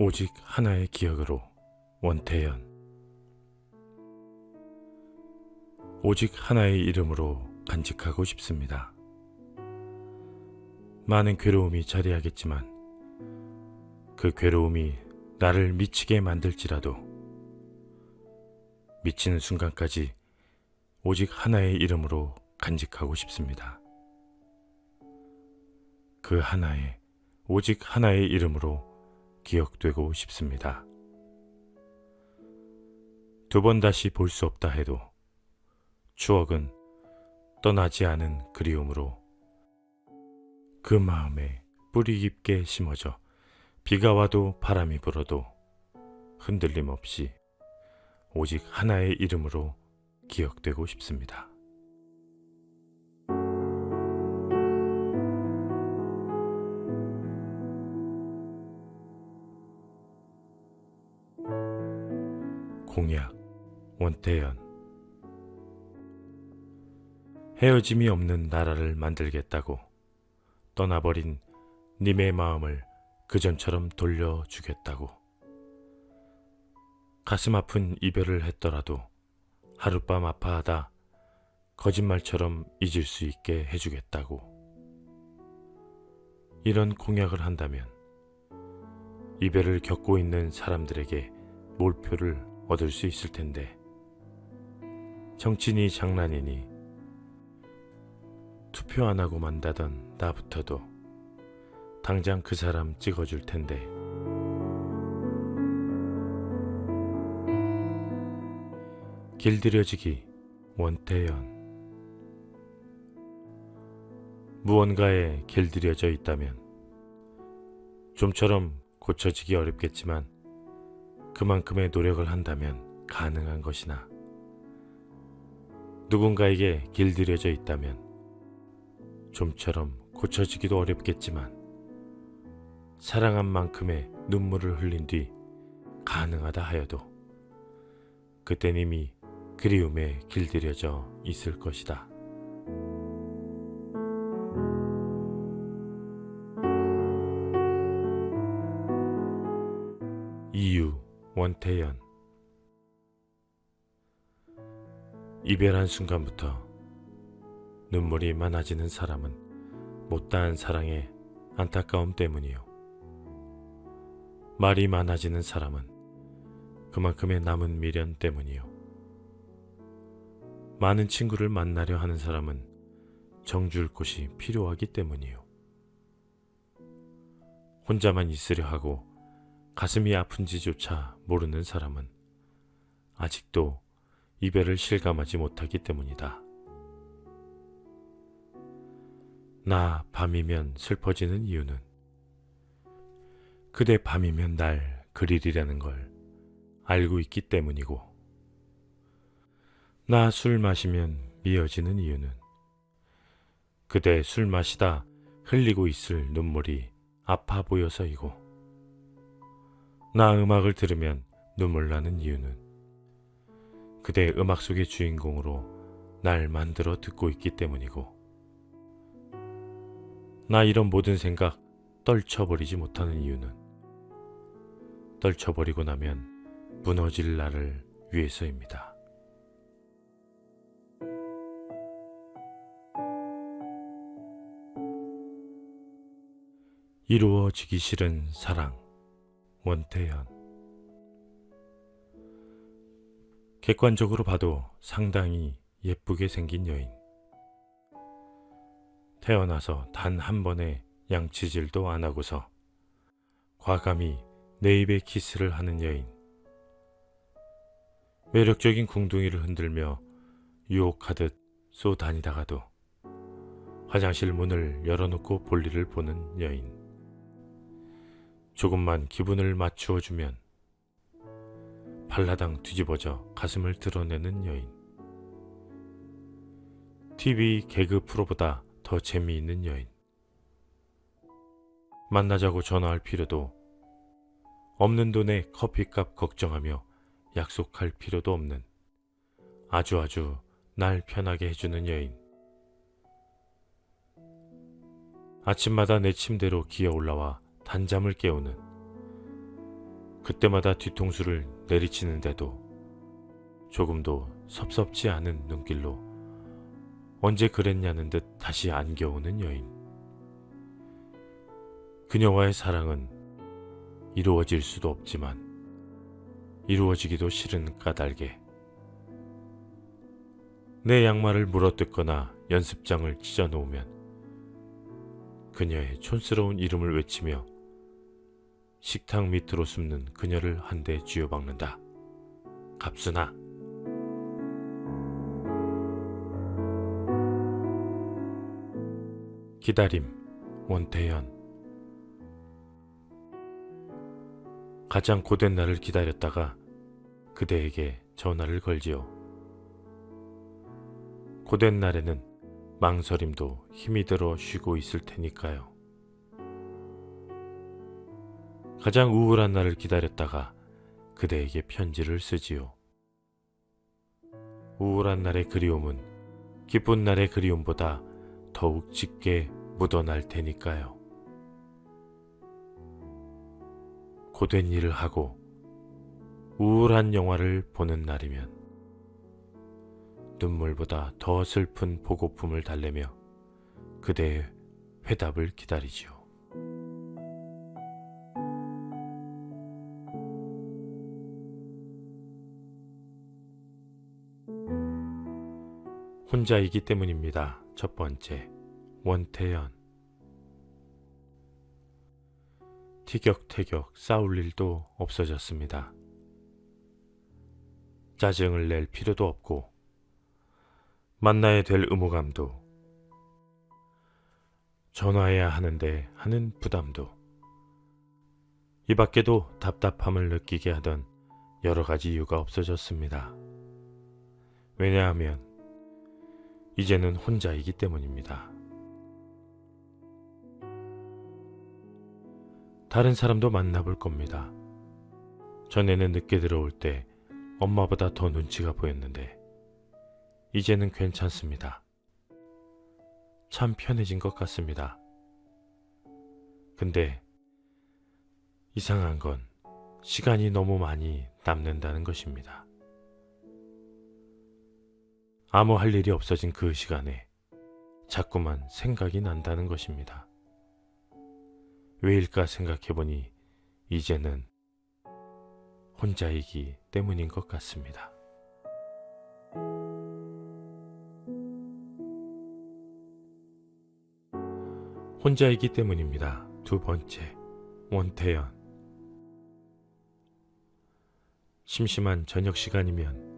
오직 하나의 기억으로. 원태연. 오직 하나의 이름으로 간직하고 싶습니다. 많은 괴로움이 자리하겠지만 그 괴로움이 나를 미치게 만들지라도 미치는 순간까지 오직 하나의 이름으로 간직하고 싶습니다. 그 하나의, 오직 하나의 이름으로 기억되고 싶습니다. 두 번 다시 볼 수 없다 해도 추억은 떠나지 않은 그리움으로 그 마음에 뿌리 깊게 심어져 비가 와도 바람이 불어도 흔들림 없이 오직 하나의 이름으로 기억되고 싶습니다. 공약. 원태연. 헤어짐이 없는 나라를 만들겠다고 떠나버린 님의 마음을 그전처럼 돌려주겠다고. 가슴 아픈 이별을 했더라도 하룻밤 아파하다 거짓말처럼 잊을 수 있게 해주겠다고. 이런 공약을 한다면 이별을 겪고 있는 사람들에게 몰표를 얻을 수 있을 텐데, 정치니 장난이니 투표 안 하고 만다던 나부터도 당장 그 사람 찍어줄 텐데. 길들여지기. 원태연. 무언가에 길들여져 있다면 좀처럼 고쳐지기 어렵겠지만 그만큼의 노력을 한다면 가능한 것이나, 누군가에게 길들여져 있다면 좀처럼 고쳐지기도 어렵겠지만 사랑한 만큼의 눈물을 흘린 뒤 가능하다 하여도 그땐 이미 그리움에 길들여져 있을 것이다. 이유. 원태연. 이별한 순간부터 눈물이 많아지는 사람은 못다한 사랑의 안타까움 때문이요. 말이 많아지는 사람은 그만큼의 남은 미련 때문이요. 많은 친구를 만나려 하는 사람은 정줄 곳이 필요하기 때문이요. 혼자만 있으려 하고 가슴이 아픈지조차 모르는 사람은 아직도 이별을 실감하지 못하기 때문이다. 나 밤이면 슬퍼지는 이유는 그대 밤이면 날 그리리라는 걸 알고 있기 때문이고, 나 술 마시면 미어지는 이유는 그대 술 마시다 흘리고 있을 눈물이 아파 보여서이고, 나 음악을 들으면 눈물 나는 이유는 그대 음악 속의 주인공으로 날 만들어 듣고 있기 때문이고, 나 이런 모든 생각 떨쳐버리지 못하는 이유는 떨쳐버리고 나면 무너질 나를 위해서입니다. 이루어지기 싫은 사랑. 원태연. 객관적으로 봐도 상당히 예쁘게 생긴 여인. 태어나서 단 한 번의 양치질도 안 하고서 과감히 내 입에 키스를 하는 여인. 매력적인 궁둥이를 흔들며 유혹하듯 쏘다니다가도 화장실 문을 열어놓고 볼일을 보는 여인. 조금만 기분을 맞추어주면 발라당 뒤집어져 가슴을 드러내는 여인. TV 개그 프로보다 더 재미있는 여인. 만나자고 전화할 필요도, 없는 돈에 커피값 걱정하며 약속할 필요도 없는 아주 날 편하게 해주는 여인. 아침마다 내 침대로 기어 올라와 단잠을 깨우는 그때마다 뒤통수를 내리치는데도 조금도 섭섭지 않은 눈길로 언제 그랬냐는 듯 다시 안겨오는 여인. 그녀와의 사랑은 이루어질 수도 없지만 이루어지기도 싫은 까닭에 내 양말을 물어뜯거나 연습장을 찢어놓으면 그녀의 촌스러운 이름을 외치며 식탁 밑으로 숨는 그녀를 한 대 쥐어박는다. 갑순아. 기다림, 원태현. 가장 고된 날을 기다렸다가 그대에게 전화를 걸지요. 고된 날에는 망설임도 힘이 들어 쉬고 있을 테니까요. 가장 우울한 날을 기다렸다가 그대에게 편지를 쓰지요. 우울한 날의 그리움은 기쁜 날의 그리움보다 더욱 짙게 묻어날 테니까요. 고된 일을 하고 우울한 영화를 보는 날이면 눈물보다 더 슬픈 보고품을 달래며 그대의 회답을 기다리지요. 혼자이기 때문입니다. 첫 번째, 원태현. 티격태격 싸울 일도 없어졌습니다. 짜증을 낼 필요도 없고 만나야 될 의무감도 전화해야 하는데 하는 부담도 이 밖에도 답답함을 느끼게 하던 여러 가지 이유가 없어졌습니다. 왜냐하면 이제는 혼자이기 때문입니다. 다른 사람도 만나볼 겁니다. 전에는 늦게 들어올 때 엄마보다 더 눈치가 보였는데 이제는 괜찮습니다. 참 편해진 것 같습니다. 근데 이상한 건 시간이 너무 많이 남는다는 것입니다. 아무 할 일이 없어진 그 시간에 자꾸만 생각이 난다는 것입니다. 왜일까 생각해보니 이제는 혼자이기 때문인 것 같습니다. 혼자이기 때문입니다. 두 번째, 원태현. 심심한 저녁 시간이면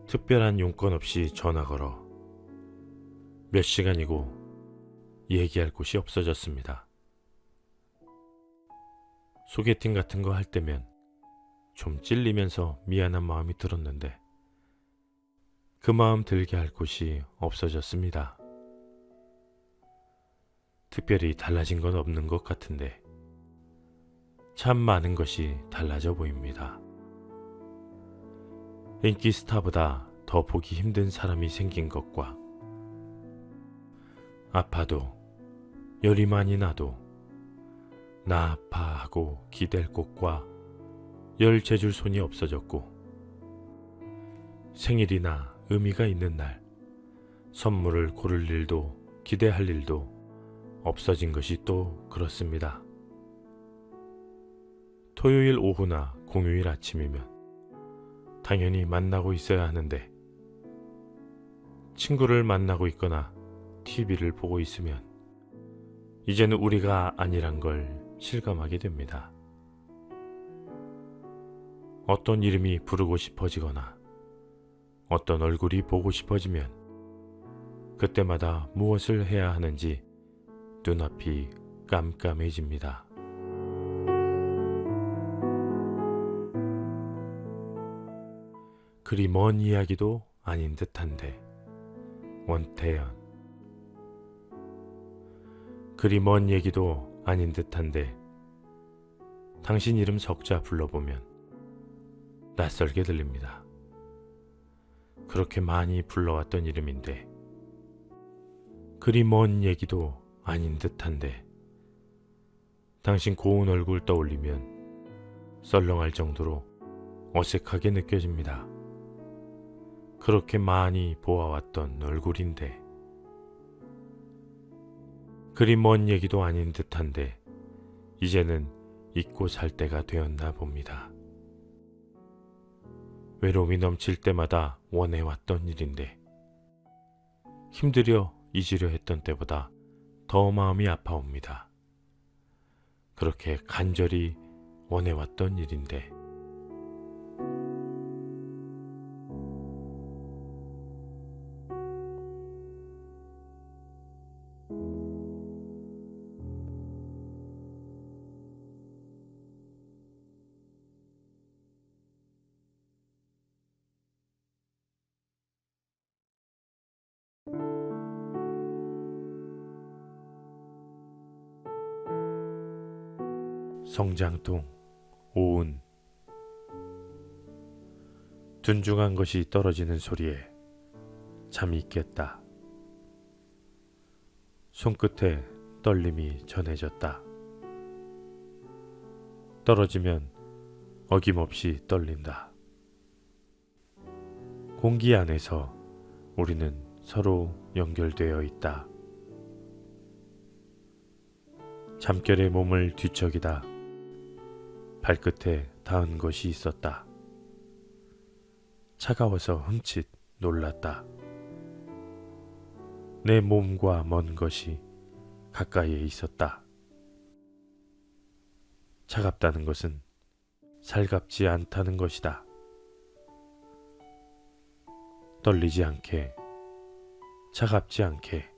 특별한 용건 없이 전화 걸어 몇 시간이고 얘기할 곳이 없어졌습니다. 소개팅 같은 거 할 때면 좀 찔리면서 미안한 마음이 들었는데 그 마음 들게 할 곳이 없어졌습니다. 특별히 달라진 건 없는 것 같은데 참 많은 것이 달라져 보입니다. 인기 스타보다 더 보기 힘든 사람이 생긴 것과 아파도 열이 많이 나도 나 아파하고 기댈 곳과 열 재줄 손이 없어졌고 생일이나 의미가 있는 날 선물을 고를 일도 기대할 일도 없어진 것이 또 그렇습니다. 토요일 오후나 공휴일 아침이면 당연히 만나고 있어야 하는데 친구를 만나고 있거나 TV를 보고 있으면 이제는 우리가 아니란 걸 실감하게 됩니다. 어떤 이름이 부르고 싶어지거나 어떤 얼굴이 보고 싶어지면 그때마다 무엇을 해야 하는지 눈앞이 깜깜해집니다. 그리 먼 이야기도 아닌 듯한데 원태현. 그리 먼 얘기도 아닌 듯한데 당신 이름 석자 불러보면 낯설게 들립니다. 그렇게 많이 불러왔던 이름인데 그리 먼 얘기도 아닌 듯한데 당신 고운 얼굴 떠올리면 썰렁할 정도로 어색하게 느껴집니다. 그렇게 많이 보아왔던 얼굴인데. 그리 먼 얘기도 아닌 듯한데 이제는 잊고 살 때가 되었나 봅니다. 외로움이 넘칠 때마다 원해왔던 일인데 힘들여 잊으려 했던 때보다 더 마음이 아파옵니다. 그렇게 간절히 원해왔던 일인데. 성장통, 오은. 둔중한 것이 떨어지는 소리에 잠이 깼다. 손끝에 떨림이 전해졌다. 떨어지면 어김없이 떨린다. 공기 안에서 우리는 서로 연결되어 있다. 잠결에 몸을 뒤척이다 발끝에 닿은 것이 있었다. 차가워서 흠칫 놀랐다. 내 몸과 먼 것이 가까이에 있었다. 차갑다는 것은 살갑지 않다는 것이다. 떨리지 않게, 차갑지 않게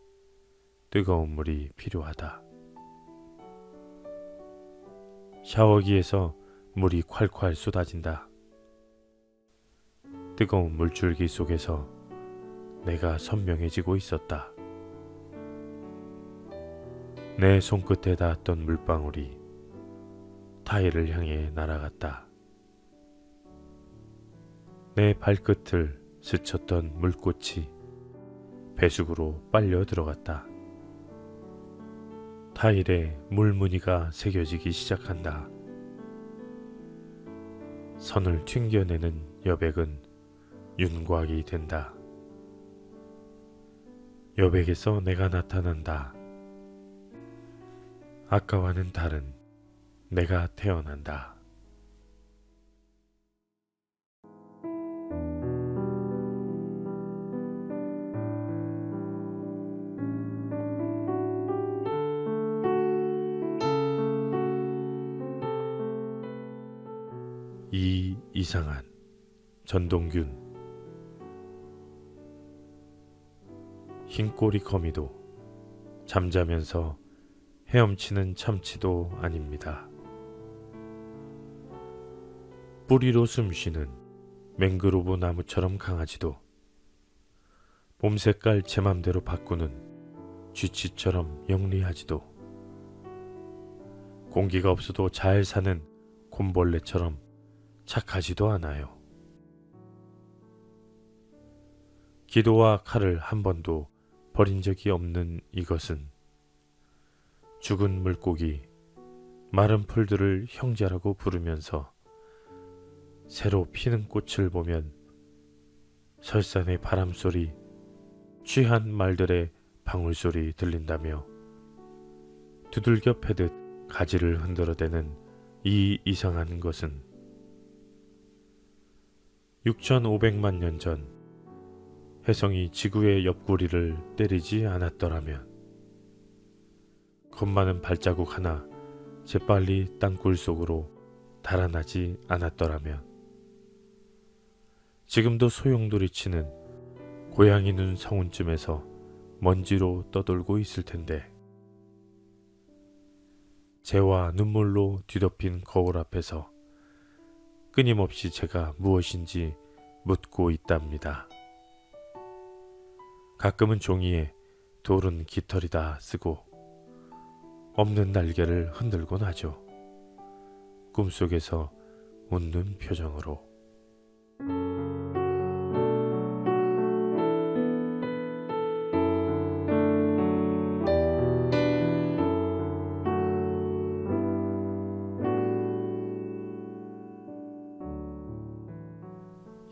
뜨거운 물이 필요하다. 샤워기에서 물이 콸콸 쏟아진다. 뜨거운 물줄기 속에서 내가 선명해지고 있었다. 내 손끝에 닿았던 물방울이 타일을 향해 날아갔다. 내 발끝을 스쳤던 물꽃이 배수구로 빨려 들어갔다. 타일에 물무늬가 새겨지기 시작한다. 선을 튕겨내는 여백은 윤곽이 된다. 여백에서 내가 나타난다. 아까와는 다른 내가 태어난다. 이상한 전동균. 흰꼬리 거미도 잠자면서 헤엄치는 참치도 아닙니다. 뿌리로 숨쉬는 맹그로브 나무처럼 강아지도 봄 색깔 제 맘대로 바꾸는 쥐치처럼 영리하지도 공기가 없어도 잘 사는 곰벌레처럼 착하지도 않아요. 기도와 칼을 한 번도 버린 적이 없는 이것은 죽은 물고기, 마른 풀들을 형제라고 부르면서 새로 피는 꽃을 보면 설산의 바람소리, 취한 말들의 방울소리 들린다며 두들겨 패듯 가지를 흔들어대는 이 이상한 것은 6,500만 년 전 혜성이 지구의 옆구리를 때리지 않았더라면, 겁많은 발자국 하나 재빨리 땅굴 속으로 달아나지 않았더라면, 지금도 소용돌이치는 고양이 눈 성운쯤에서 먼지로 떠돌고 있을 텐데, 재와 눈물로 뒤덮인 거울 앞에서 끊임없이 제가 무엇인지 묻고 있답니다. 가끔은 종이에 돌은 깃털이다 쓰고 없는 날개를 흔들곤 하죠. 꿈속에서 웃는 표정으로.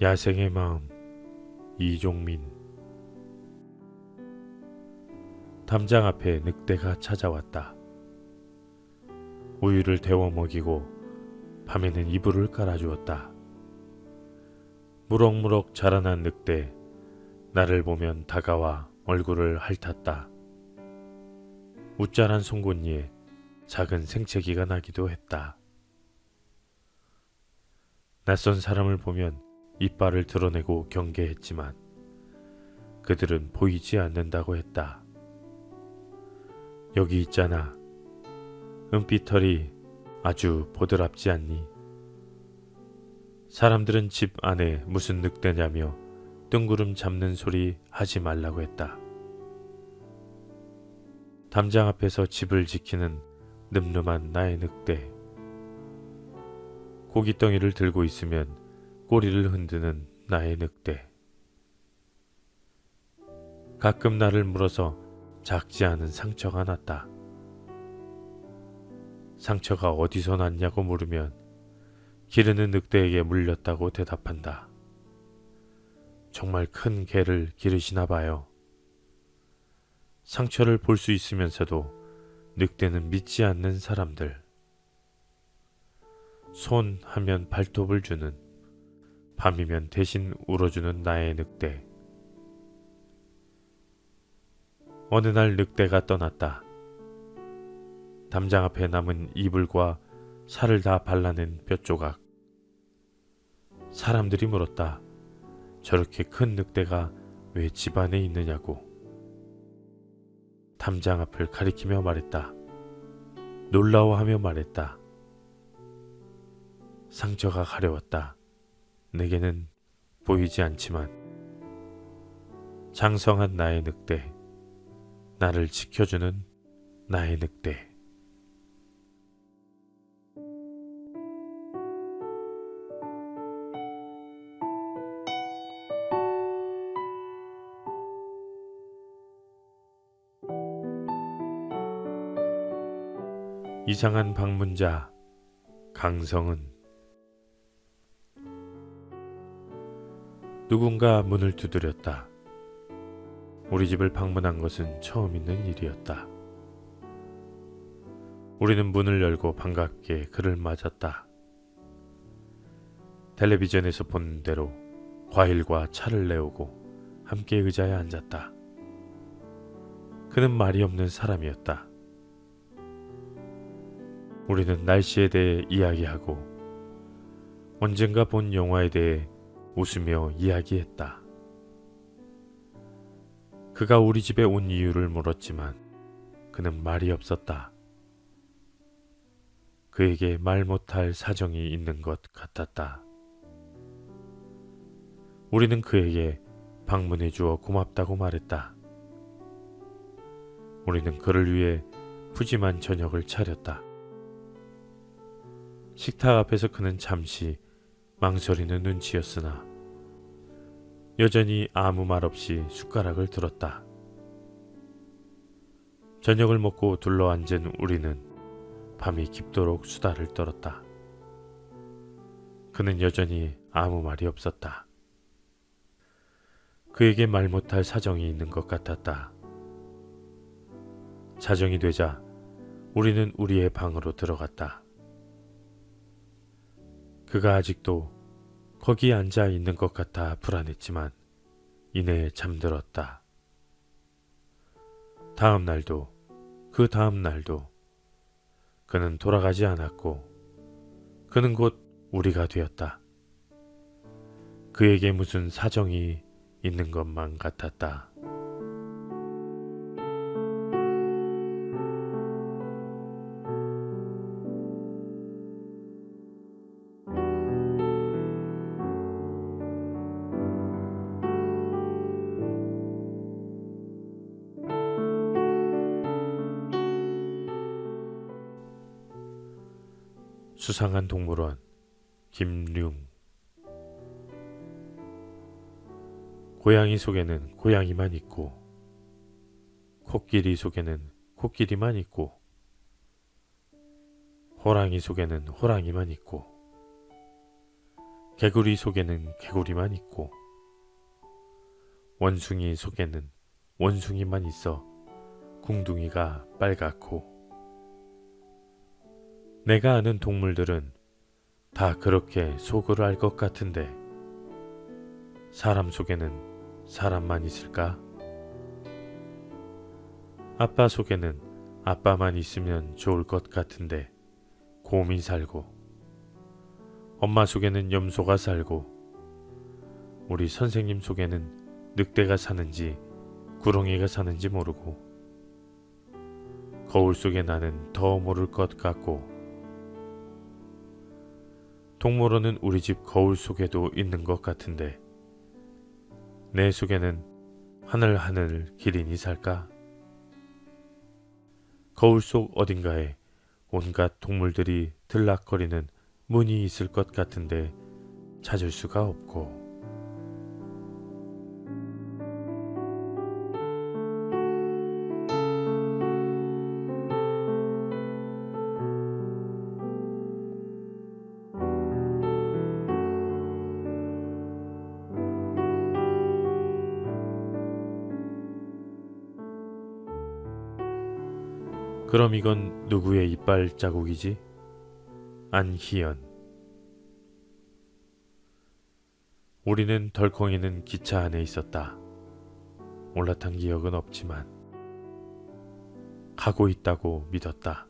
야생의 마음 이종민. 담장 앞에 늑대가 찾아왔다. 우유를 데워 먹이고 밤에는 이불을 깔아주었다. 무럭무럭 자라난 늑대, 나를 보면 다가와 얼굴을 핥았다. 웃자란 송곳니에 작은 생채기가 나기도 했다. 낯선 사람을 보면 이빨을 드러내고 경계했지만 그들은 보이지 않는다고 했다. 여기 있잖아. 은빛털이 아주 보드랍지 않니? 사람들은 집 안에 무슨 늑대냐며 뜬구름 잡는 소리 하지 말라고 했다. 담장 앞에서 집을 지키는 늠름한 나의 늑대. 고깃덩이를 들고 있으면 꼬리를 흔드는 나의 늑대. 가끔 나를 물어서 작지 않은 상처가 났다. 상처가 어디서 났냐고 물으면 기르는 늑대에게 물렸다고 대답한다. 정말 큰 개를 기르시나 봐요. 상처를 볼 수 있으면서도 늑대는 믿지 않는 사람들. 손 하면 발톱을 주는, 밤이면 대신 울어주는 나의 늑대. 어느 날 늑대가 떠났다. 담장 앞에 남은 이불과 살을 다 발라낸 뼈조각. 사람들이 물었다. 저렇게 큰 늑대가 왜 집안에 있느냐고. 담장 앞을 가리키며 말했다. 놀라워하며 말했다. 상처가 가려웠다. 내게는 보이지 않지만 장성한 나의 늑대, 나를 지켜주는 나의 늑대. 이상한 방문자 강성은. 누군가 문을 두드렸다. 우리 집을 방문한 것은 처음 있는 일이었다. 우리는 문을 열고 반갑게 그를 맞았다. 텔레비전에서 본 대로 과일과 차를 내오고 함께 의자에 앉았다. 그는 말이 없는 사람이었다. 우리는 날씨에 대해 이야기하고 언젠가 본 영화에 대해 웃으며 이야기했다. 그가 우리 집에 온 이유를 물었지만 그는 말이 없었다. 그에게 말 못할 사정이 있는 것 같았다. 우리는 그에게 방문해 주어 고맙다고 말했다. 우리는 그를 위해 푸짐한 저녁을 차렸다. 식탁 앞에서 그는 잠시 망설이는 눈치였으나 여전히 아무 말 없이 숟가락을 들었다. 저녁을 먹고 둘러앉은 우리는 밤이 깊도록 수다를 떨었다. 그는 여전히 아무 말이 없었다. 그에게 말 못할 사정이 있는 것 같았다. 자정이 되자 우리는 우리의 방으로 들어갔다. 그가 아직도 거기에 앉아 있는 것 같아 불안했지만 이내 잠들었다. 다음 날도 그 다음 날도 그는 돌아가지 않았고 그는 곧 우리가 되었다. 그에게 무슨 사정이 있는 것만 같았다. 수상한 동물원 김룡. 고양이 속에는 고양이만 있고 코끼리 속에는 코끼리만 있고 호랑이 속에는 호랑이만 있고 개구리 속에는 개구리만 있고 원숭이 속에는 원숭이만 있어 궁둥이가 빨갛고 내가 아는 동물들은 다 그렇게 속을 알 것 같은데 사람 속에는 사람만 있을까? 아빠 속에는 아빠만 있으면 좋을 것 같은데 곰이 살고 엄마 속에는 염소가 살고 우리 선생님 속에는 늑대가 사는지 구렁이가 사는지 모르고 거울 속에 나는 더 모를 것 같고 동물원은 우리 집 거울 속에도 있는 것 같은데 내 속에는 하늘하늘 기린이 살까? 거울 속 어딘가에 온갖 동물들이 들락거리는 문이 있을 것 같은데 찾을 수가 없고 그럼 이건 누구의 이빨 자국이지? 안희연. 우리는 덜컹이는 기차 안에 있었다. 올라탄 기억은 없지만 가고 있다고 믿었다.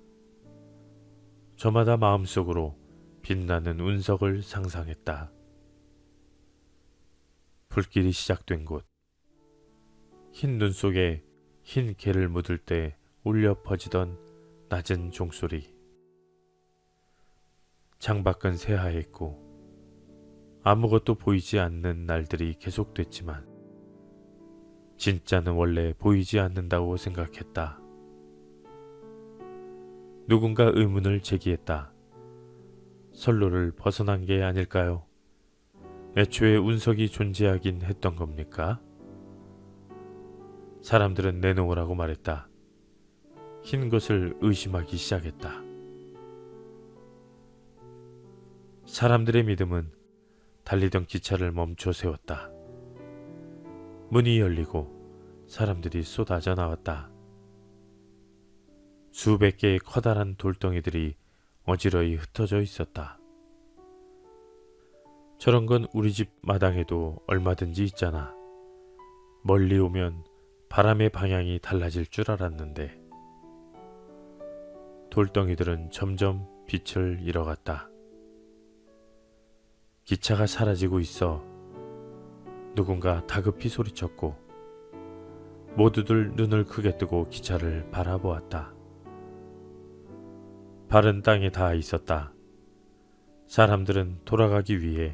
저마다 마음속으로 빛나는 운석을 상상했다. 불길이 시작된 곳. 흰 눈 속에 흰 개를 묻을 때 울려 퍼지던 낮은 종소리. 창밖은 새하였고 아무것도 보이지 않는 날들이 계속됐지만 진짜는 원래 보이지 않는다고 생각했다. 누군가 의문을 제기했다. 선로를 벗어난 게 아닐까요? 애초에 운석이 존재하긴 했던 겁니까? 사람들은 내놓으라고 말했다. 흰 것을 의심하기 시작했다. 사람들의 믿음은 달리던 기차를 멈춰 세웠다. 문이 열리고 사람들이 쏟아져 나왔다. 수백 개의 커다란 돌덩이들이 어지러이 흩어져 있었다. 저런 건 우리 집 마당에도 얼마든지 있잖아. 멀리 오면 바람의 방향이 달라질 줄 알았는데 돌덩이들은 점점 빛을 잃어갔다. 기차가 사라지고 있어. 누군가 다급히 소리쳤고 모두들 눈을 크게 뜨고 기차를 바라보았다. 발은 땅에 닿아 있었다. 사람들은 돌아가기 위해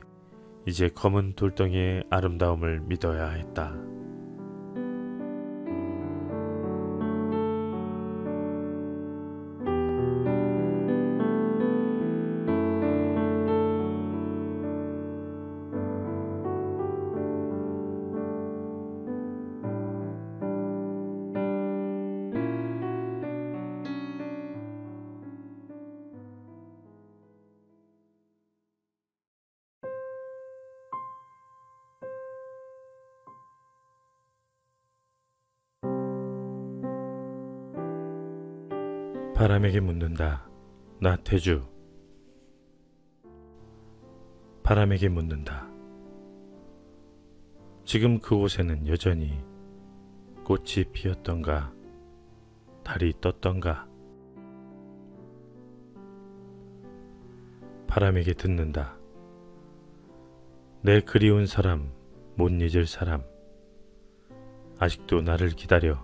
이제 검은 돌덩이의 아름다움을 믿어야 했다. 바람에게 묻는다. 나태주. 바람에게 묻는다. 지금 그곳에는 여전히 꽃이 피었던가 달이 떴던가. 바람에게 듣는다. 내 그리운 사람, 못 잊을 사람, 아직도 나를 기다려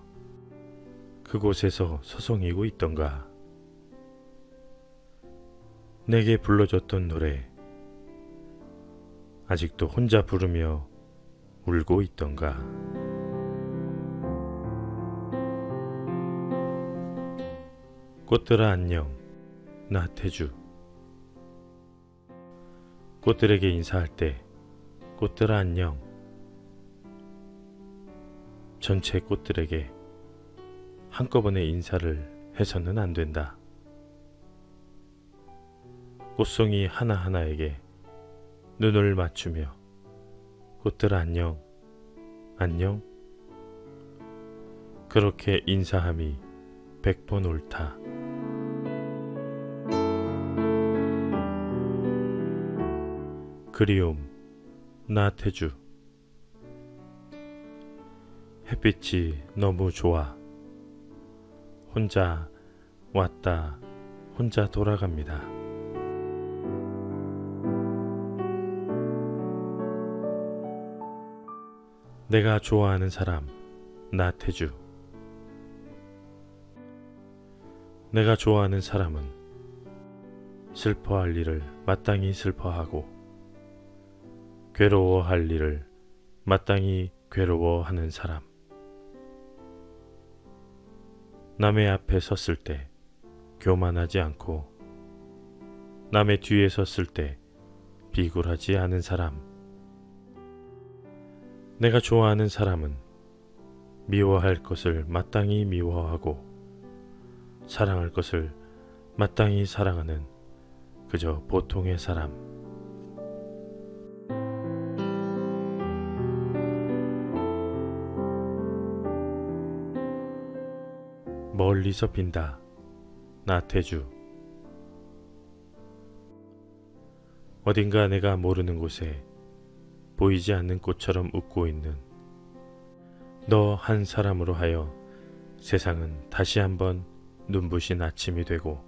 그곳에서 서성이고 있던가. 내게 불러줬던 노래 아직도 혼자 부르며 울고 있던가. 꽃들아 안녕. 나태주. 꽃들에게 인사할 때 꽃들아 안녕. 전체 꽃들에게 한꺼번에 인사를 해서는 안 된다. 꽃송이 하나하나에게 눈을 맞추며 꽃들 안녕, 안녕. 그렇게 인사함이 100번 옳다. 그리움, 나태주. 햇빛이 너무 좋아. 혼자 왔다, 혼자 돌아갑니다. 내가 좋아하는 사람, 나태주. 내가 좋아하는 사람은 슬퍼할 일을 마땅히 슬퍼하고 괴로워할 일을 마땅히 괴로워하는 사람. 남의 앞에 섰을 때 교만하지 않고 남의 뒤에 섰을 때 비굴하지 않은 사람. 내가 좋아하는 사람은 미워할 것을 마땅히 미워하고 사랑할 것을 마땅히 사랑하는 그저 보통의 사람. 멀리서 빈다, 나태주. 어딘가 내가 모르는 곳에 보이지 않는 꽃처럼 웃고 있는 너 한 사람으로 하여 세상은 다시 한번 눈부신 아침이 되고,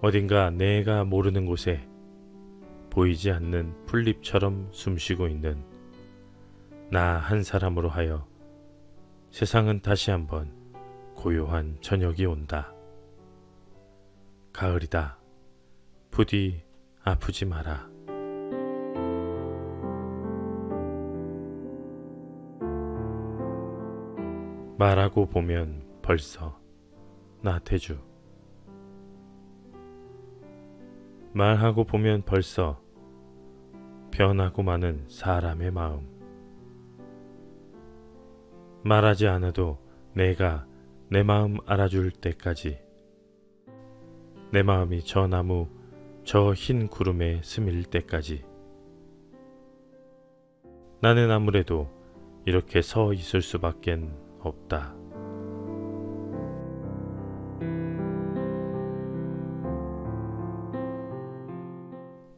어딘가 내가 모르는 곳에 보이지 않는 풀잎처럼 숨쉬고 있는 나 한 사람으로 하여 세상은 다시 한번 고요한 저녁이 온다. 가을이다. 부디 아프지 마라. 말하고 보면 벌써, 나태주. 말하고 보면 벌써 변하고 마는 사람의 마음. 말하지 않아도 내가 내 마음 알아줄 때까지, 내 마음이 저 나무, 저 흰 구름에 스밀 때까지 나는 아무래도 이렇게 서 있을 수밖엔 없다.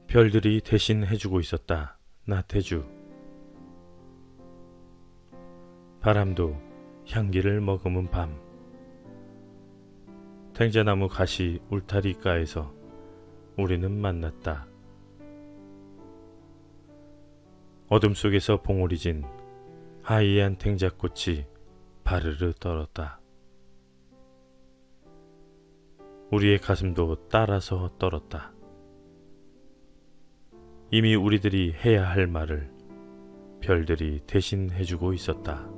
별들이 대신 해주고 있었다, 나태주. 바람도 향기를 머금은 밤. 탱자나무 가시 울타리가에서 우리는 만났다. 어둠 속에서 봉우리 진 하이한 탱자꽃이 바르르 떨었다. 우리의 가슴도 따라서 떨었다. 이미 우리들이 해야 할 말을 별들이 대신 해주고 있었다.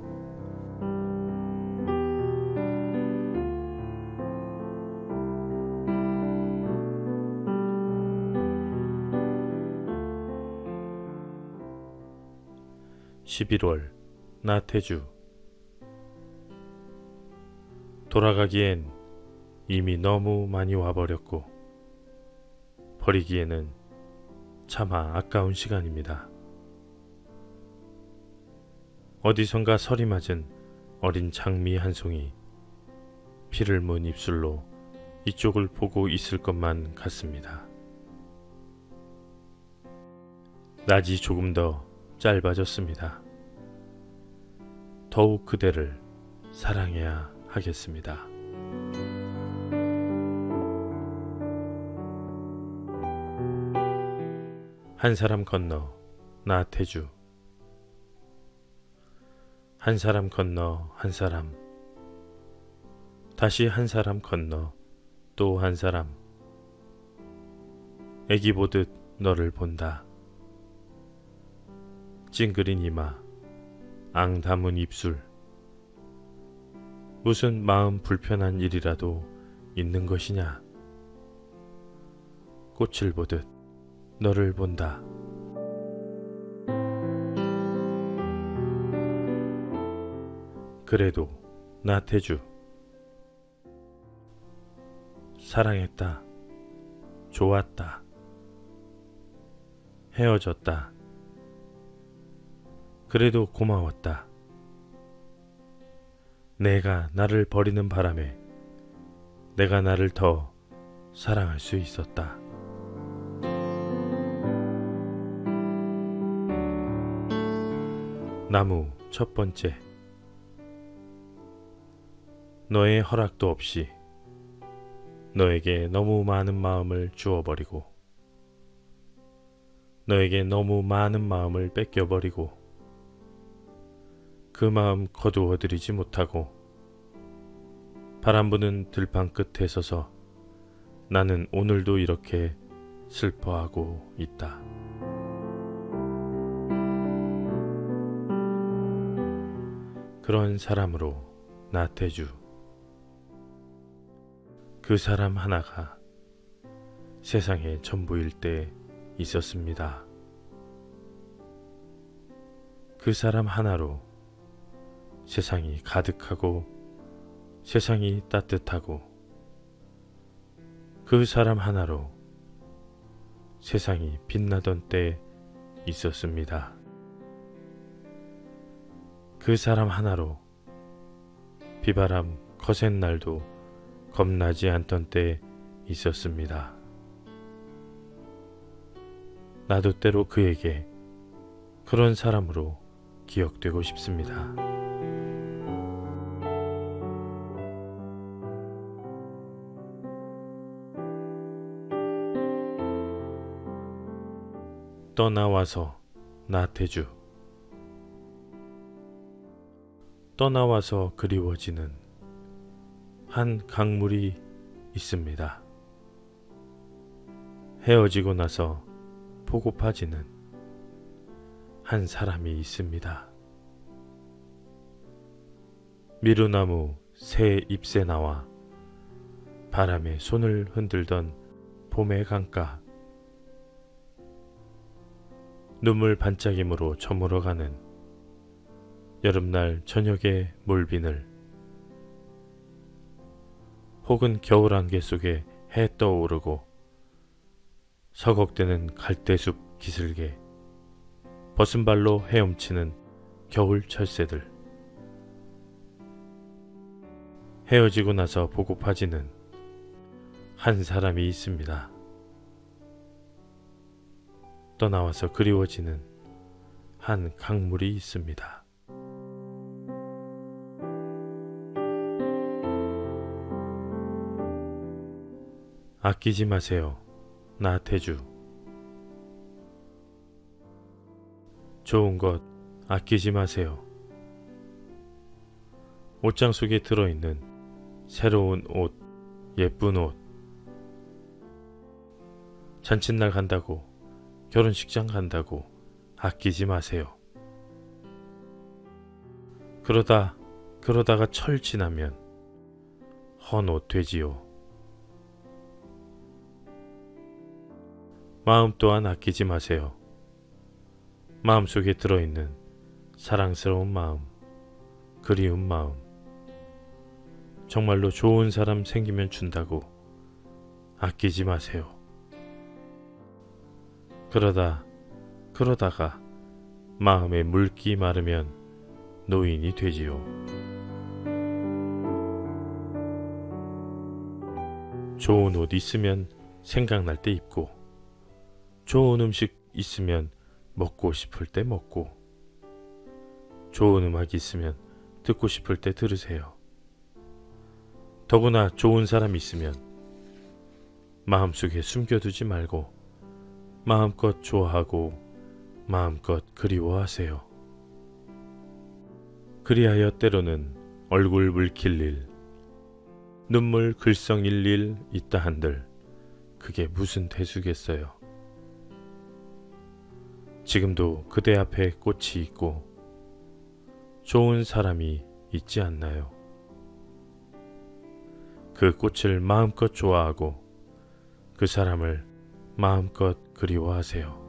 (11월) 나태주. 돌아가기엔 이미 너무 많이 와버렸고 버리기에는 차마 아까운 시간입니다. 어디선가 서리 맞은 어린 장미 한 송이 피를 문 입술로 이쪽을 보고 있을 것만 같습니다. 낮이 조금 더 짧아졌습니다. 더욱 그대를 사랑해야 하겠습니다. 한 사람 건너, 나태주. 한 사람 건너 한 사람, 다시 한 사람 건너 또 한 사람. 애기 보듯 너를 본다. 찡그린 이마, 앙 담은 입술. 무슨 마음 불편한 일이라도 있는 것이냐. 꽃을 보듯 너를 본다. 그래도 나태주. 사랑했다. 좋았다. 헤어졌다. 그래도 고마웠다. 내가 나를 버리는 바람에 내가 나를 더 사랑할 수 있었다. 나무 첫 번째. 너의 허락도 없이 너에게 너무 많은 마음을 주어버리고 너에게 너무 많은 마음을 뺏겨버리고 그 마음 거두어들이지 못하고 바람 부는 들판 끝에 서서 나는 오늘도 이렇게 슬퍼하고 있다. 그런 사람으로 나태주. 그 사람 하나가 세상의 전부일 때 있었습니다. 그 사람 하나로 세상이 가득하고 세상이 따뜻하고 그 사람 하나로 세상이 빛나던 때 있었습니다. 그 사람 하나로 비바람 거센 날도 겁나지 않던 때 있었습니다. 나도 때로 그에게 그런 사람으로 기억되고 싶습니다. 떠나와서 나태주. 떠나와서 그리워지는 한 강물이 있습니다. 헤어지고 나서 보고파지는 한 사람이 있습니다. 미루나무 새 잎새 나와 바람에 손을 흔들던 봄의 강가. 눈물 반짝임으로 저물어가는 여름날 저녁의 몰비늘, 혹은 겨울 안개 속에 해 떠오르고 서걱대는 갈대숲 기슭에 벗은 발로 헤엄치는 겨울 철새들. 헤어지고 나서 보고파지는 한 사람이 있습니다. 떠나와서 그리워지는 한 강물이 있습니다. 아끼지 마세요. 나태주. 좋은 것 아끼지 마세요. 옷장 속에 들어있는 새로운 옷, 예쁜 옷. 잔칫날 간다고, 결혼식장 간다고 아끼지 마세요. 그러다가 철 지나면 헌 옷 되지요. 마음 또한 아끼지 마세요. 마음속에 들어있는 사랑스러운 마음, 그리운 마음. 정말로 좋은 사람 생기면 준다고 아끼지 마세요. 그러다가 마음에 물기 마르면 노인이 되지요. 좋은 옷 있으면 생각날 때 입고, 좋은 음식 있으면 먹고 싶을 때 먹고, 좋은 음악 있으면 듣고 싶을 때 들으세요. 더구나 좋은 사람 있으면 마음속에 숨겨두지 말고 마음껏 좋아하고 마음껏 그리워하세요. 그리하여 때로는 얼굴 붉힐 일, 눈물 글썽일 일 있다 한들 그게 무슨 대수겠어요. 지금도 그대 앞에 꽃이 있고 좋은 사람이 있지 않나요? 그 꽃을 마음껏 좋아하고 그 사람을 마음껏 그리워하세요.